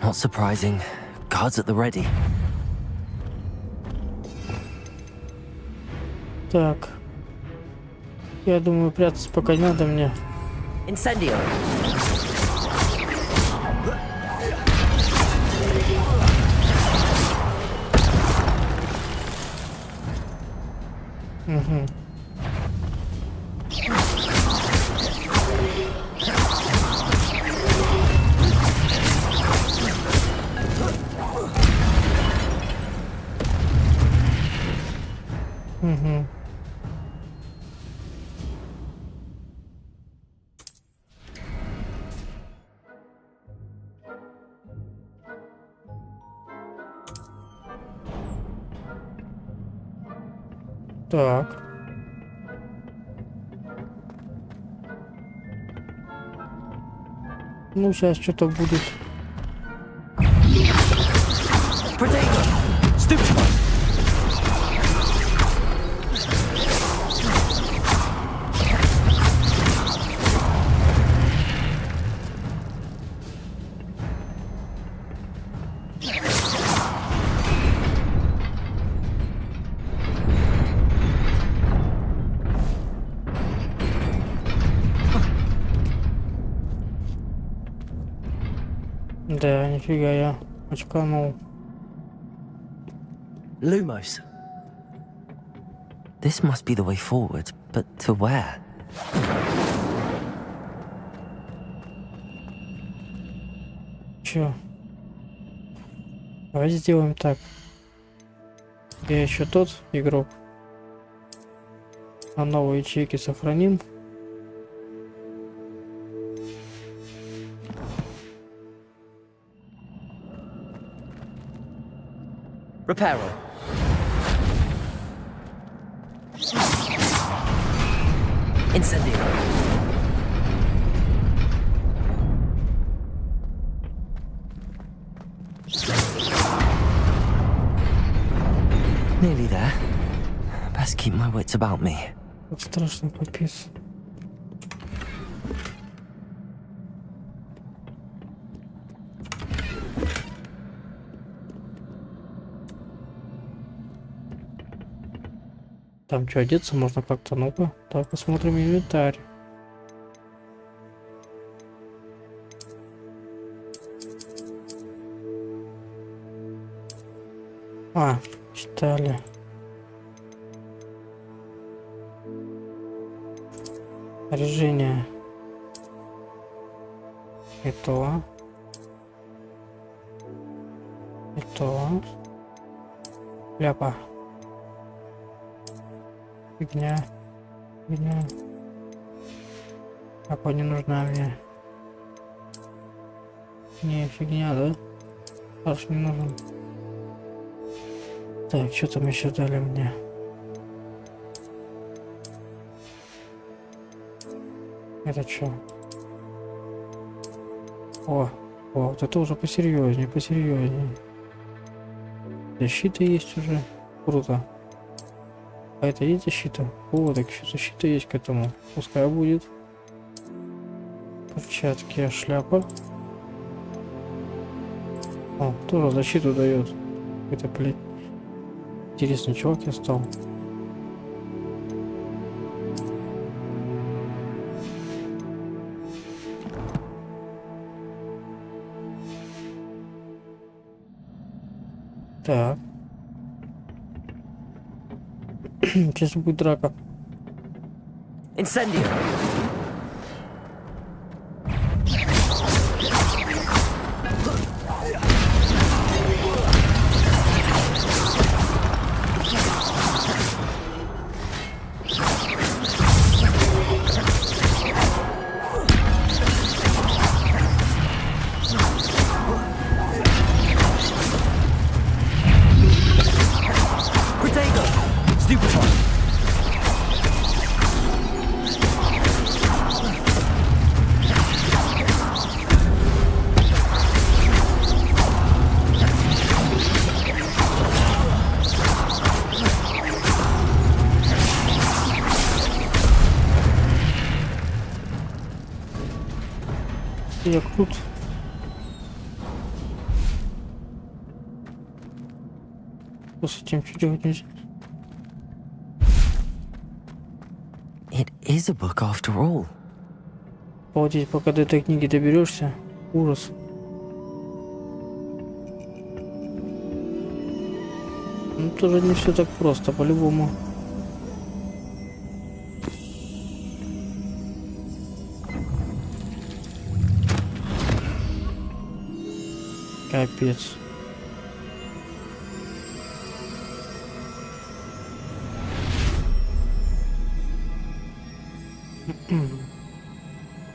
Not surprising. Guards at the ready. Так. Я думаю, прятаться пока не надо мне. Incendio. Угу. Угу. Так. Ну, сейчас что-то будет. Да, нифига я очканул. Lumos. This must be the way forward, but to where? Чё? Давайте сделаем так. Я еще тот игрок. А новые ячейки сохраним. Reparo. Incendio. Nearly there. Best keep my wits about me. Как страшно, капец. Там что, одеться можно как-то? Ну-ка, так, посмотрим инвентарь. А, читали. Снаряжение. И то. И то. Ляпа. Фигня. Фигня. Ляпа не нужна мне. Не, фигня, да? Аж не нужен. Так, что там еще дали мне? Это что? О, вот это уже посерьезнее, посерьезнее. Защита есть уже. Круто. А это есть защита? О, так еще защита есть к этому. Пускай будет. Перчатки, шляпа. О, тоже защиту дает. Это, блядь, интересный чувак я стал. Так. Сейчас будет драка. Incendio. Я крут. С этим что делать нельзя? It is a book after all. Обалдеть, пока до этой книги доберешься. Ужас. Ну тоже не все так просто, по-любому. Капец.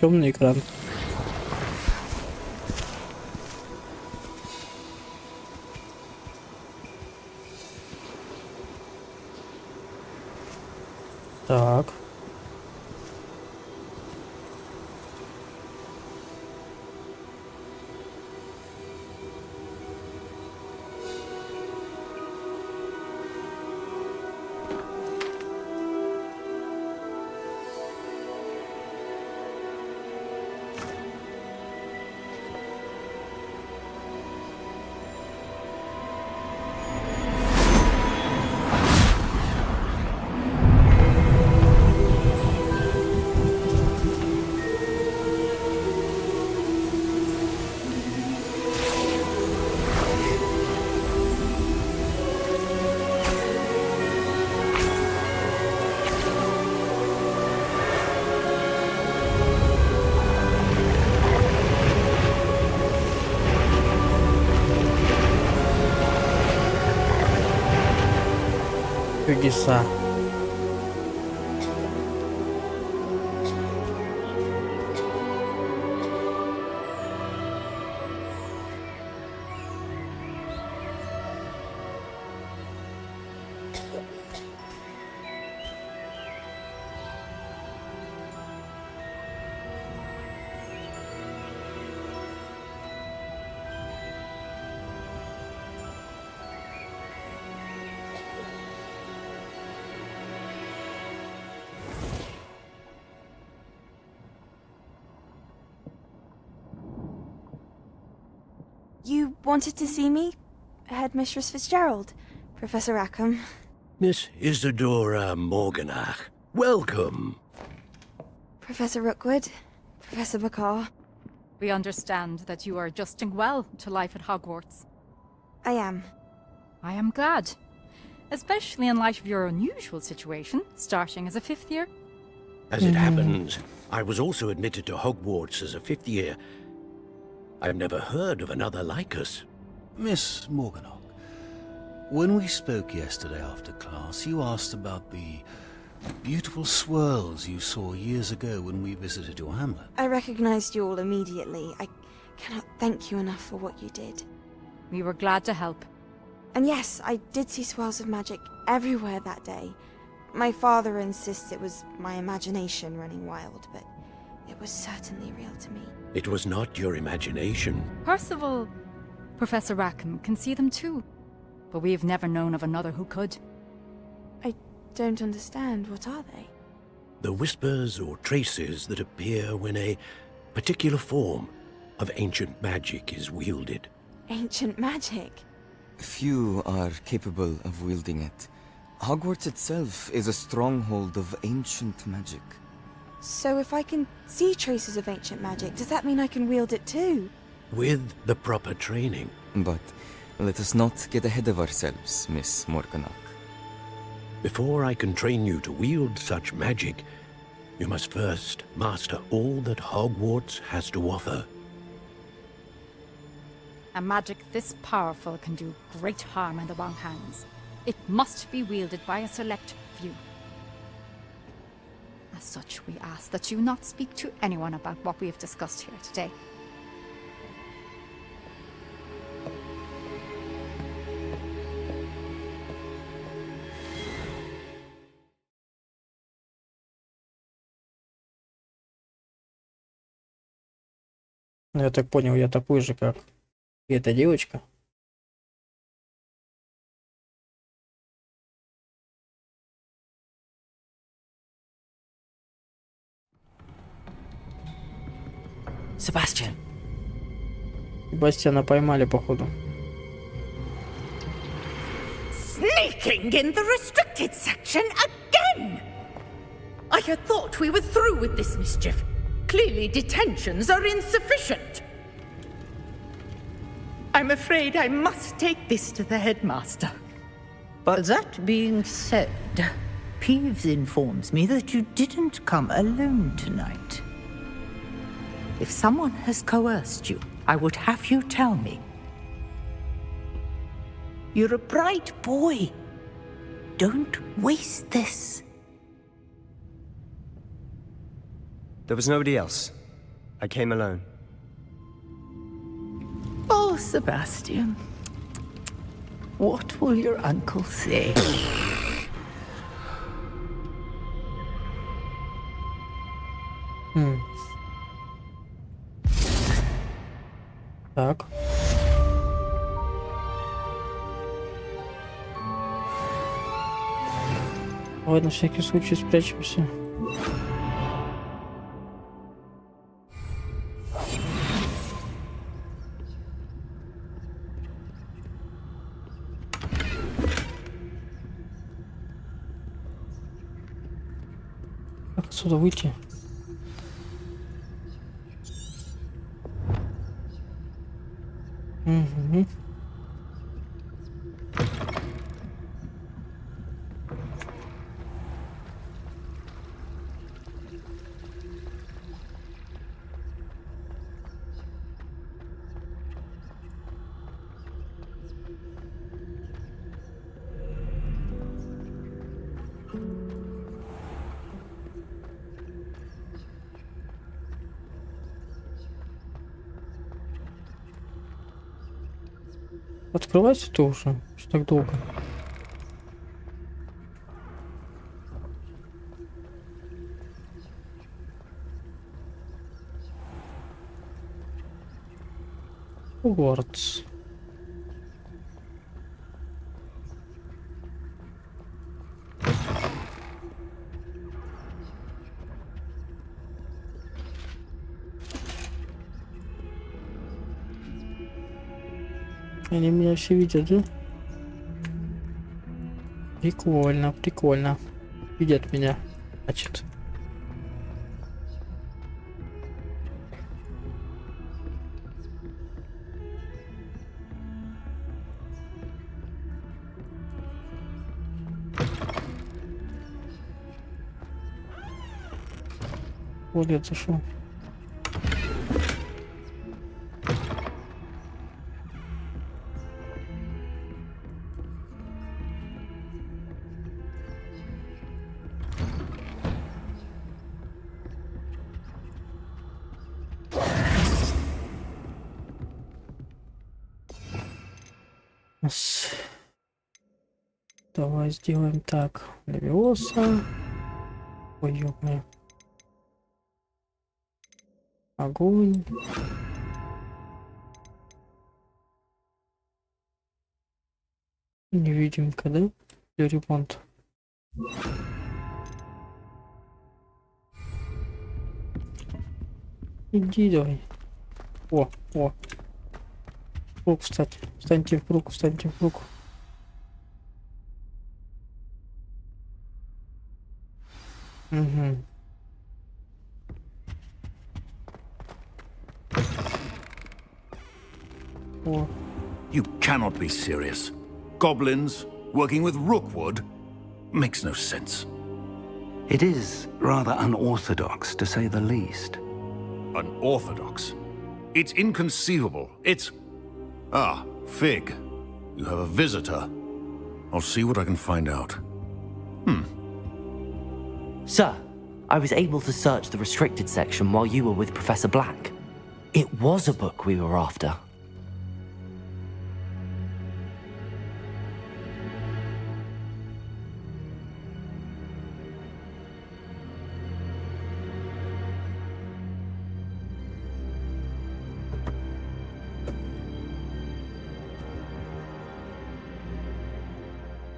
Темный экран. Так. Чудеса. wanted to see me? Headmistress Fitzgerald, Professor Rackham. Miss Isadora Morganach, welcome. Professor Rookwood, Professor Bakar. We understand that you are adjusting well to life at Hogwarts. I am. I am glad. Especially in light of your unusual situation, starting as a 5th year. As it happens, I was also admitted to Hogwarts as a 5th year. I've never heard of another like us. Miss Morganach, when we spoke yesterday after class, you asked about the beautiful swirls you saw years ago when we visited your hamlet. I recognized you all immediately. I cannot thank you enough for what you did. We were glad to help. And yes, I did see swirls of magic everywhere that day. My father insists it was my imagination running wild, but it was certainly real to me. It was not your imagination. Percival, Professor Rackham can see them too. But we have never known of another who could. I don't understand. What are they? The whispers or traces that appear when a particular form of ancient magic is wielded. Ancient magic? Few are capable of wielding it. Hogwarts itself is a stronghold of ancient magic. So if I can see traces of ancient magic, does that mean I can wield it too? With the proper training. But let us not get ahead of ourselves, Miss Morganach. Before I can train you to wield such magic, you must first master all that Hogwarts has to offer. A magic this powerful can do great harm in the wrong hands. It must be wielded by a select few. As such, we ask that you not speak to anyone about what we have discussed here today. Ну, я так понял, я такой же, как и эта девочка. Sebastian. Себастьяна поймали, походу. Sneaking in the restricted section again! I had thought we were through with this mischief. Clearly detentions are insufficient. I'm afraid I must take this to the headmaster. But that being said, Peeves informs me that you didn't come alone tonight. If someone has coerced you, I would have you tell me. You're a bright boy. Don't waste this. There was nobody else. I came alone. Oh, Sebastian. What will your uncle say? Так. Давай на всякий случай спрячемся. Как отсюда выйти? Угу. Открывайся-то уже, что так долго. Hogwarts. Они меня все видят, да? Прикольно, прикольно. Видят меня, значит. Вот я зашел. Давай сделаем так. Левиоса. Ой, ёбаный. Огонь. Невидимка, да? Для ремонта. Иди давай. О. Круг встать. Встаньте в круг, встаньте в круг. Угу. О. You cannot be serious. Goblins working with Rookwood makes no sense. It is rather unorthodox, to say the least. Unorthodox? It's inconceivable. It's... Ah, Fig. You have a visitor. I'll see what I can find out. Sir, I was able to search the restricted section while you were with Professor Black. It was a book we were after.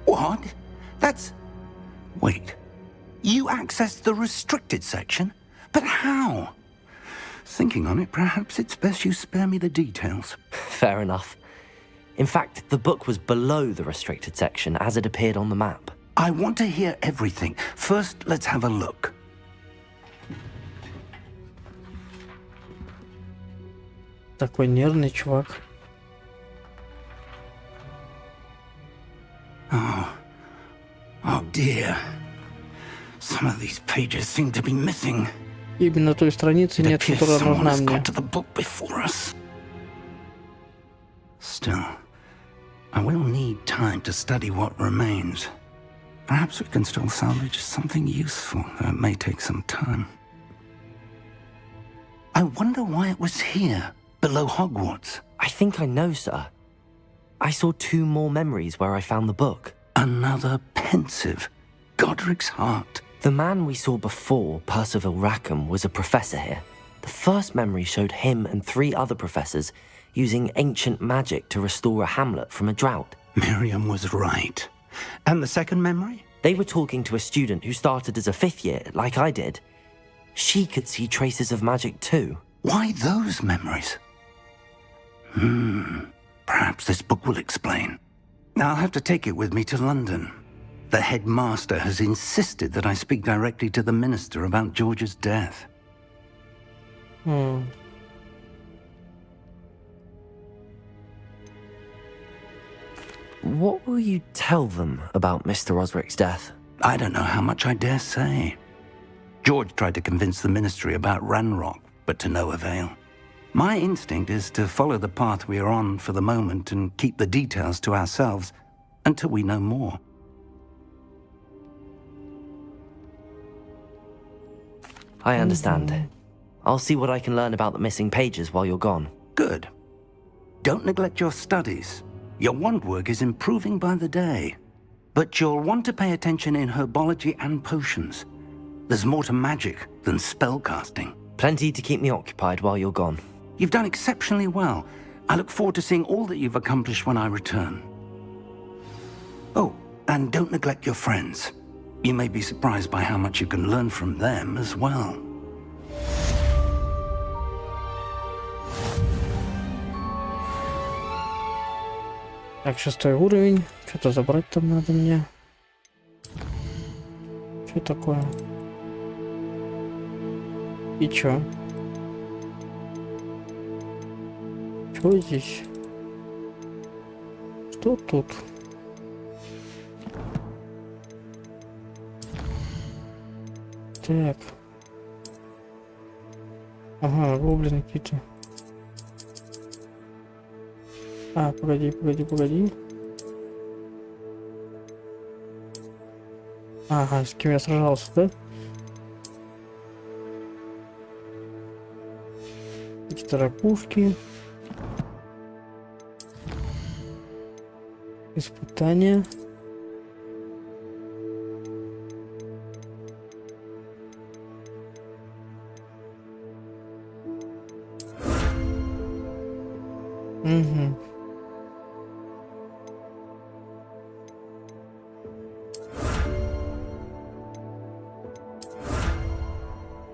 What? That's... Wait. You accessed the restricted section? But how? Thinking on it, perhaps it's best you spare me the details. Fair enough. In fact, the book was below the restricted section as it appeared on the map. I want to hear everything. First, let's have a look. Такой нервный чувак. Oh dear. Some of these pages seem to be missing. Именно той страницы нет, которая нужна мне. To the book before us. Still, I will need time to study what remains. Perhaps we can still salvage something useful, though it may take some time. I wonder why it was here, below Hogwarts. I think I know, sir. I saw 2 more memories where I found the book. Another pensive. Godric's heart. The man we saw before, Percival Rackham, was a professor here. The first memory showed him and 3 other professors using ancient magic to restore a hamlet from a drought. Miriam was right. And the second memory? They were talking to a student who started as a 5th year, like I did. She could see traces of magic too. Why those memories? Perhaps this book will explain. I'll have to take it with me to London. The headmaster has insisted that I speak directly to the minister about George's death. What will you tell them about Mr. Osric's death? I don't know how much I dare say. George tried to convince the ministry about Ranrock, but to no avail. My instinct is to follow the path we are on for the moment and keep the details to ourselves until we know more. I understand. I'll see what I can learn about the missing pages while you're gone. Good. Don't neglect your studies. Your wand work is improving by the day. But you'll want to pay attention in herbology and potions. There's more to magic than spellcasting. Plenty to keep me occupied while you're gone. You've done exceptionally well. I look forward to seeing all that you've accomplished when I return. Oh, and don't neglect your friends. You may be surprised by how much you can learn from them as well. Так, 6-й уровень. Что-то забрать там надо мне. Что такое? И чё? Что здесь? Что тут? Так. Ага, гоблины какие-то. А, погоди. Ага, с кем я сражался, да? Какие-то ракушки. Испытания. Угу.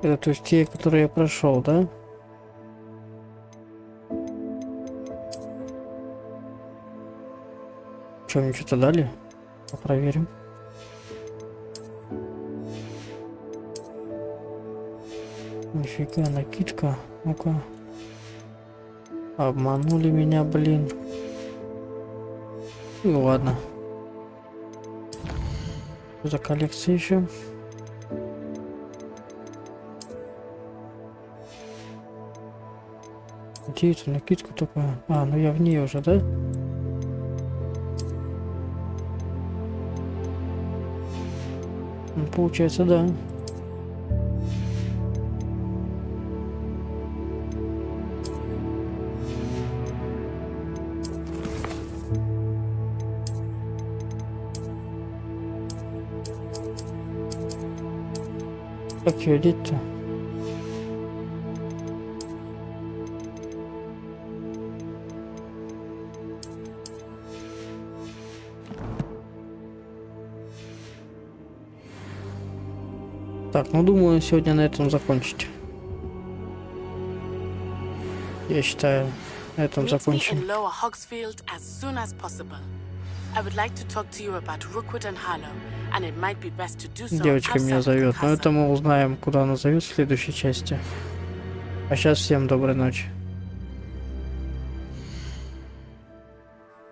Это то есть те, которые я прошел, да? Что, мне что-то дали? Проверим. Нифига, накидка. Ну-ка. Обманули меня, блин. Ну ладно. Что за коллекция еще? Где это накидка такая? А, ну я в ней уже, да? Ну, получается, да. Как ее одеть-то? Так, ну думаю, сегодня на этом закончить. Я считаю, на этом закончим. Девочка меня зовет, но это мы узнаем, куда она зовет в следующей части. А сейчас всем доброй ночи.